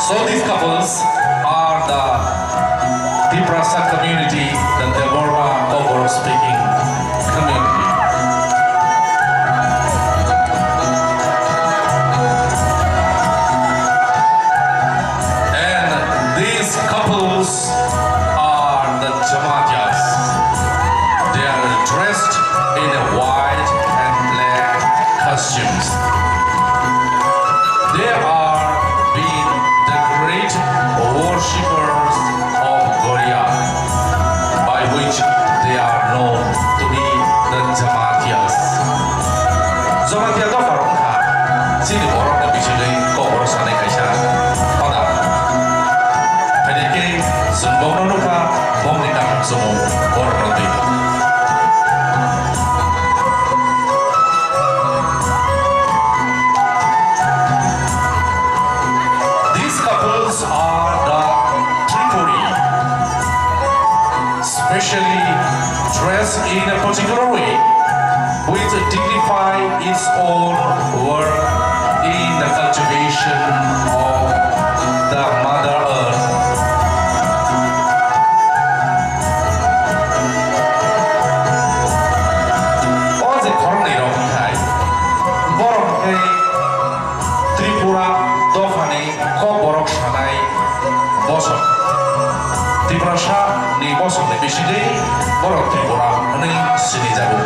So these couples are the Tiprasa community, the Deborah Koboro speaking community. And these couples are the Jamatias. They are dressed in white and black costumes. They are being the great worshippers of Goria, by which they are known to be the Jamatias. Jamatia do farongka, sini borok na bisilay koboro sanay kaisa pada. Pwede kay sunbong na nuka, bong ni kang sumong borok na dito. Are the Tripuri, specially dressed in a particular way, which dignify its own work in the cultivation of the Mother Earth. 어제 거론이라고 할 버럭의 Tripura 도판이 거버럭 사나이 버섯 Tiprasa ni bosok ni biside borok Tripura ni sini jago.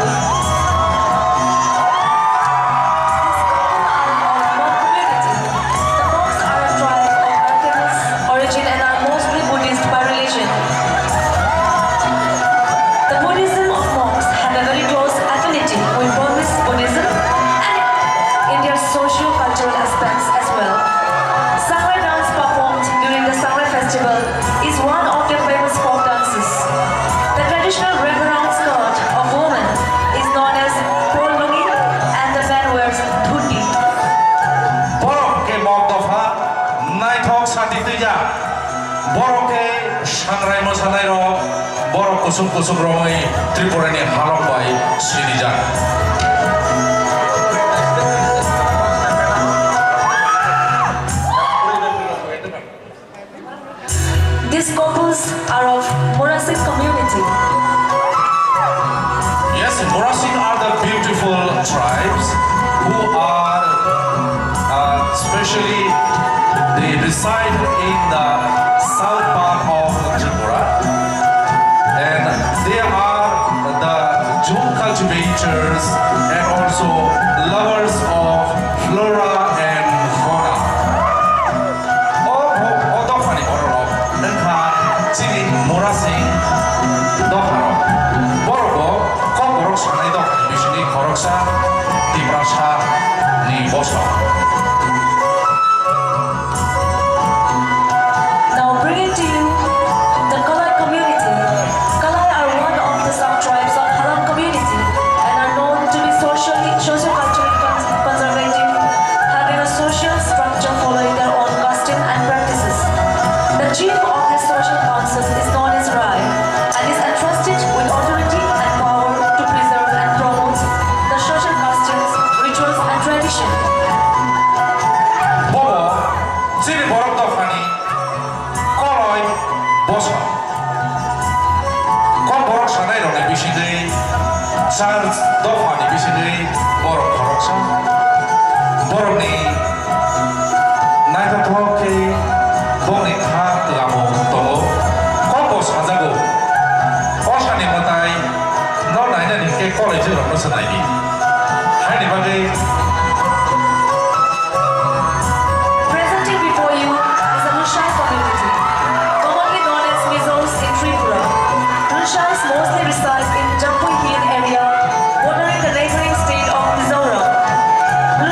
Borok에 상라이 모사나이로 borok kusum-kusum romai Tripurani halong bai sinija. These couples are of Morasic community. Yes, Morasic are the beautiful tribes who are especially they reside in the south part of Tripura, and they are the jute cultivators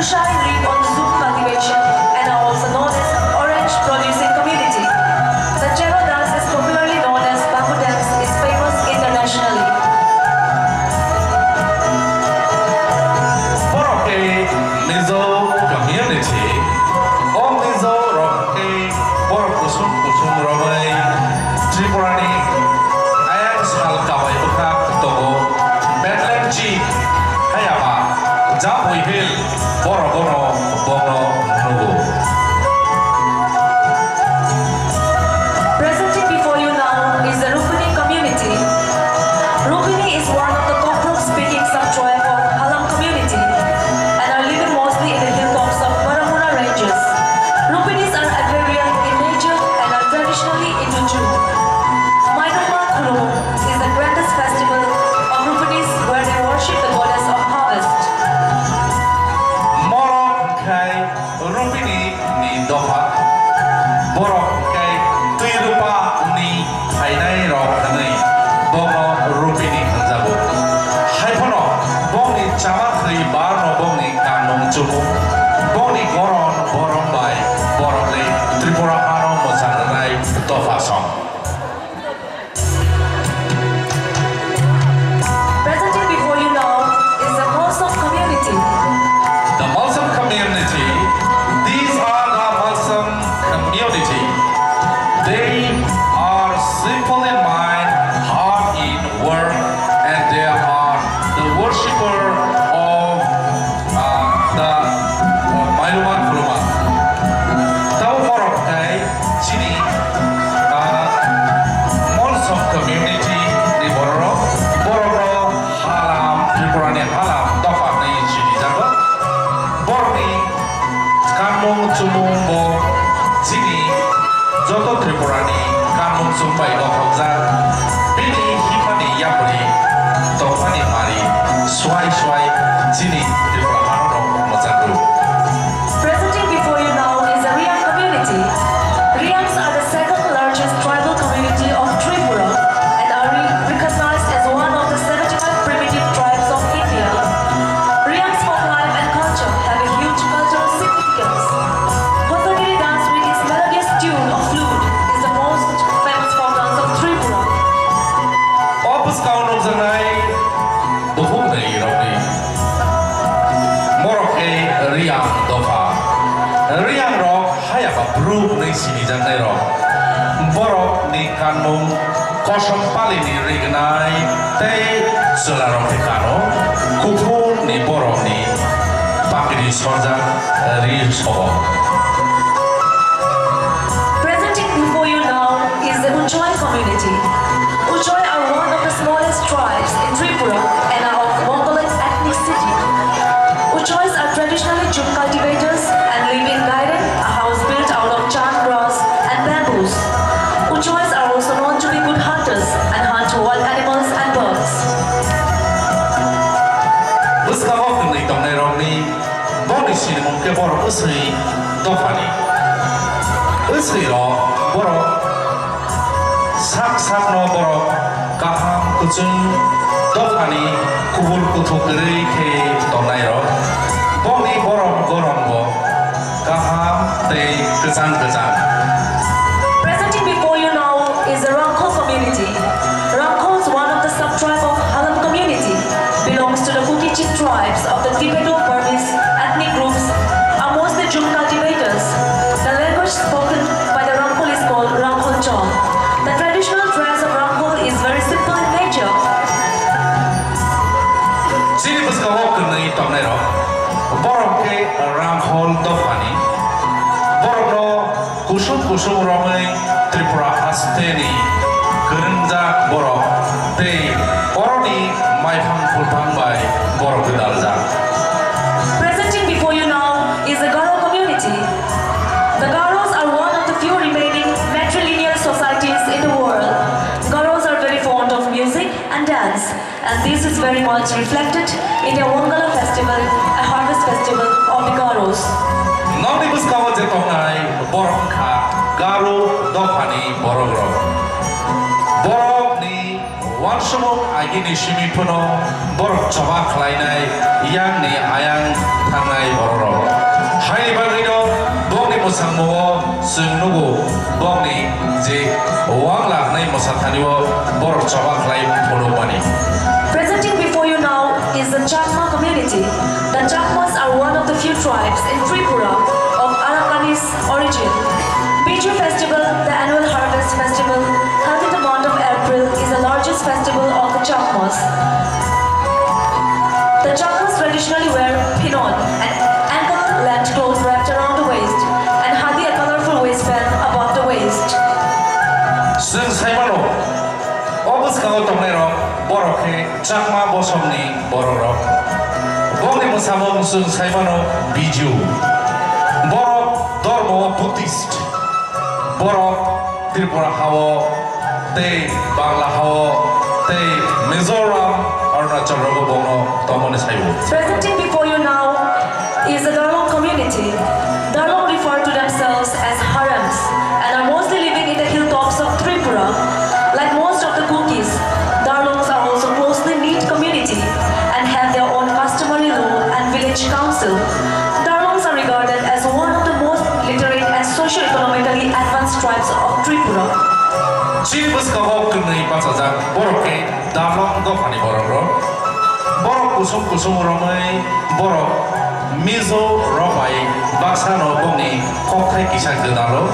Ushai live on zoom cultivation and are also known as orange producing community. The Chero dance is popularly known as bamboo dance is famous internationally. Borok Mizo community on Mizo Rock Borok Kusum Romai Tripurani Ayang Sal Kawai Bukak Togo Bedlam G Hayama Japui Hill Borogono Bono Nugu. Presenting before you now is the Rukuni community. Rukuni is one of the Kokrok-speaking subtribe of Halam community and are living mostly in the hilltops of Baramura ranges. Rukunis are agrarian in nature and are traditionally into June. Mainuma Kulum is the grandest festival of Rukunis where they worship the goddess of harvest. Morok Kai Rupini Ni Doha Borok Kai Tuirupa Ni Hainai Rok Hanai Bono Rupini Hanzabu Haipono Boni Chamakri Barno Boni Kanong Chumu Boni Goron Boron Bai Borole Tripura Hano Mosanai Doha Song. Presenting before you now is the Mosok community. The Muslim community, these are the Muslim community. They are simple in mind, hard in work, and they are the worshipper of the Mailuman Kuruma. Tau Borok Kai, Chini, Muslim community, di Borok, Halam, Tripurani Halam, Dofa ni Chini Jago. Borni Kamung Chumumbo Chini Joto Tripurani Kamung Sumbai Dokokzan Bini Hipani Yapuri Topani Mari Swai Chini Tripura Hano Mozandu. Presenting before you now is the Riang community. Riangs are the second largest tribal community of Tripura and are recognized as one of the 75 primitive tribes of India. Riang's folk life and culture have a huge cultural significance. Kotagiri dance with its melodious tune of flute is the most famous folk dance of Tripura. Opus Kaunum Zanai Buhum Nei Robi Moroke Riang Dofa Riang Rock Hayapa Bru Nei Sini Janai Rock Borok Ni Kanum Kosom Pali Ni Rignai Te Sularong Tekano Kupu Ni Borok Ni Pakini Sorjan Ri Sobo. Presenting before you now is the Uchoi community. Uchoi are one of the smallest tribes in Tripura and are of Mongolic ethnicity. Uchois are traditionally jute cultivators and live in Gairen, a house built out of chan grass and bamboos. Uchois are also known to be good hunters and hunt wild animals and birds. Uskawok Ni Tongai Romni Boni Sini Mungke Borok Usri Dofani Usri Ro Borok Sak No Borok Kaham Kuchung Dofani Kubul Kutuk Ri Ke Tongai Ro Boni Borok Gorongo Kaham Te Kezan Presenting before you now is the Rangko community. Rangko is one of the subtribe of Halam community, belongs to the Kuki-Chin tribes of the Tibeto-Burmese ethnic groups, are mostly jute cultivators. The language spoken by the Rangko is called Rangko Chong. The traditional dress of Rangko is very simple in nature. Sini Uskawok Ni Tongai Ro Borok Ke Ranghol Dofani Borok No Kusum Romai Tripura Hasteni Gerunja Borok Te Oroni Maifang Fulpang Bai Borok Dalja. Presenting before you now is the Garo community. The Garos are one of the few remaining matrilineal societies in the world. Garos are very fond of music and dance, and this is very much reflected in their Wongala festival, a harvest festival of the Garos. Noni Buskawa Jetongai Borok Ka Garu Dofani Borok Ro Borok Ni Wansum Sumong agini shimi puno borok coba kelainai yang ni ayang tangai bororo. Hai bagino bong ni musangmo sungnugu bong ni je wang lak nai musataniwo borok coba kelai puno bani. Presenting before you now is the Chakma community. The Chakmas are one of the few tribes in Tripura of Arakanese origin. Biju Festival, the annual harvest festival held in the month of April, is the largest festival of the Chakmas. The Chakmas traditionally wear pinon, an ankle-length cloth wrapped around the waist, and hadi, a colorful waistband above the waist. Sung saimano obus kago tongnero borokhe Chakma bosomni bororo. Bong ni musamong sung saimano Biju. Borok dormo Buddhist. Borok Tripura hawo, tei Bangla hawo, tei Mizoram, Arunachal rogo bono tomone saibo. Presenting before you now is the Darlong community. Darlong refer to themselves as harems and are mostly living in the hilltops of Tripura. Like most of the Kukis, Darlongs are also closely knit community and have their own customary law and village council. Darlongs are regarded as one of the most literate and socio-economically advanced tribes of Tripura. Chilbus kago kunni pasajak borokhe Darlong dofani bororo. Borok kusum romai borok Mizo romai baksano bongni kokthai kisak denalo.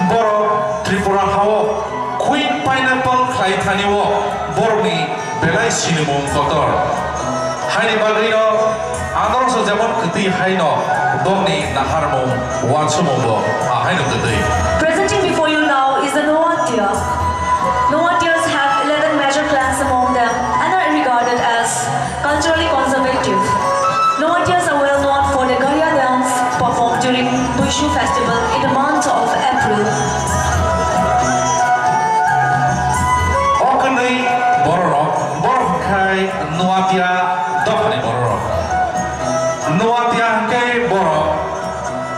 Borok Tripura hawo Queen Pineapple Klaithaniwo borokni belai sinumung kotor. Haini bagino Andorso jemon keti haino bongni naharmung wansumungbo haino keti. Presenting before you now is the Noatia. Noatias have 11 major clans among them and are regarded as culturally conservative. Noatias are well known for the Gaya dance performed during Buishu festival in the month of April. Okunai borok borok kai Noatia dofani borok. Noatia kai borok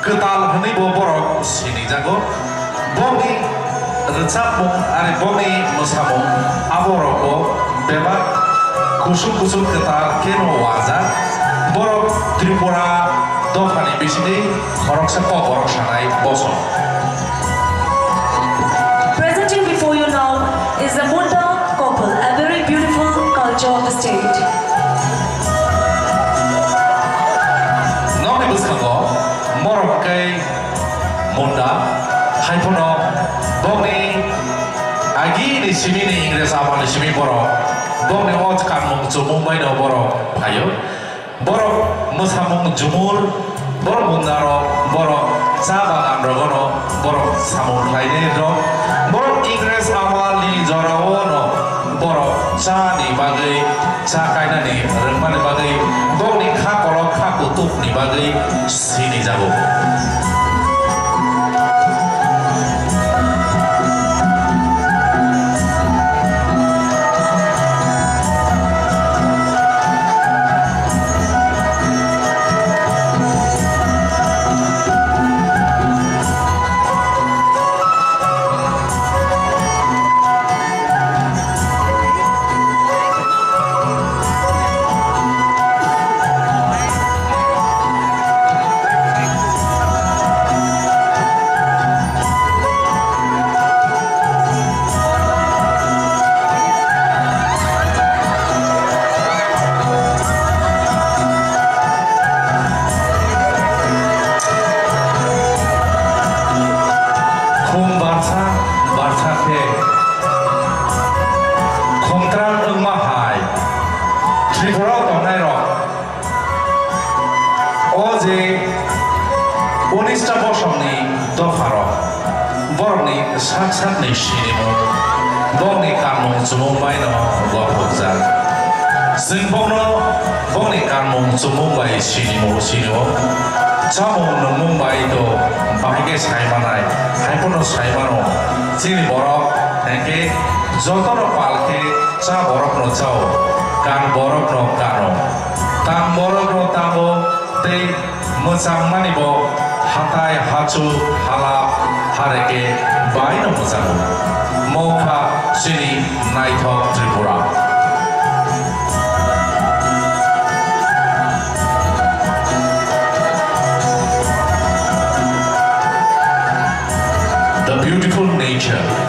ketal hani borok sini jago boni recapung ari boni musamung aboroko beba kusum ketal keno waza borok Tripura dofani bisini korok sepo borok sanai boso. Presenting before you now is the Munda couple, a very beautiful culture of the state. Noni buskago morok kai Munda haipono bongni agi ni simi ni Ingres amal ni simi borok bongni ot kamung jumung bai no borok payo borok musamung jumur borok mundaro borok sabagan rogono borok samung laine ro borok Ingres amal ni jorawo no borok cha ni bagai cha kaina ni rengma ni bagai bongni kha korok kha kutuk ni bagai sini jago. Sak ni shinimo bongni kamung jumung bai no gopokjak singpongno bongni kamung jumung bai shinimo chamung nungmung bai do bahige saimanai haipono saimano chini borok engke jotono palke cha borok no chao kan borok no kano tam borok no tamo tei mochang manibo hatai hachu halap hareke bai no mochang mokha sini naithok Tripura nature.